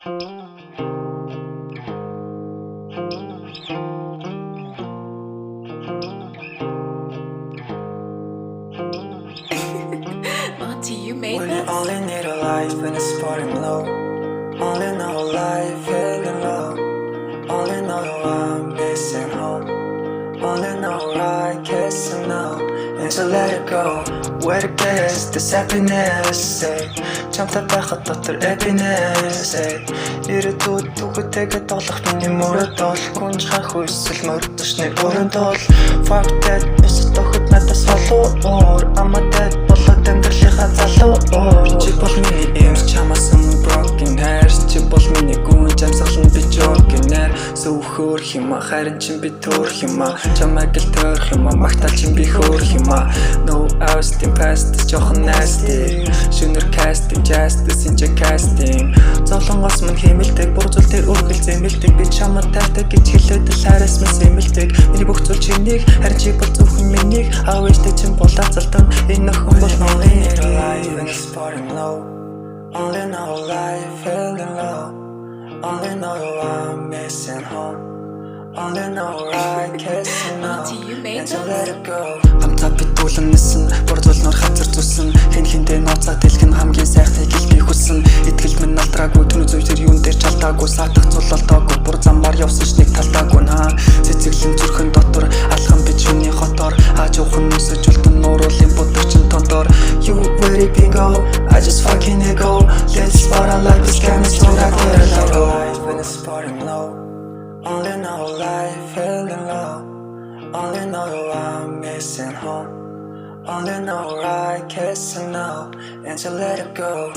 Auntie, you made When you this? only need a life when it's pouring low. Only know life feeling low. Only know I'm missing home. Only know right kissing now. And to let it go. Where to guess this happiness, say. Jump the back of doctor happiness, say. Ирээдүйд түгэтэйгээ тоглох миний мөрөд бол гүнж хах хүсэл мөрдөшний өрөнд бол fuck that бусад охид надаас холуу Ама dead болоод амьдралынхаа залуу Чи бол миний эмс чамаас broken hairs Чи бол миний гүнж амьсгалан би joking нэр Сүүхөр хима харин чин би төрх юма Чамайг л төрх юма магтаал чин би хөөрх юма No austin past жоохон nasty Шүнэр casting justice инжа casting Зовлонгоос мань хэмэлдэг бурзул дээр үргэлж зэмэлдэг Би чамд тайртай гэж хэлээд л хараас мэн зэмэлдэг Миний бүх зүйл чинийг харин чи бол зөвхөн минийг Авэжтэй чин булаа залтан энэ охин бол only need a life and it's pouring low Only know life feeling low Only know I'm missing home Only know right kissing now Auntie, you made And to this? let it go Хамтаа битүүлэн нисэн Бурзуулнаар хазар зүсэн Хэн хинтэй ноцаа дэлгэн хамгийн сайхныг ил би хүсэн Итгэл минь алдраагүй түнүү зөвсөр юун дээр чалтаагүй Саатах цулалтаагүй Бур замаар явсан ш нэг талтаагүй наа Цэцэглэн зүрхэн дотор Алхам би чүний хотоор Хажуухан нүсэж үлдэн нууруулын будагчин тонтоор You ready bingo I just fucking ego Let's spot I like this kind of slow I get it like life when it's pouring low Only know life feeling low Only know I'm missing home Only know right kissing now And to let it go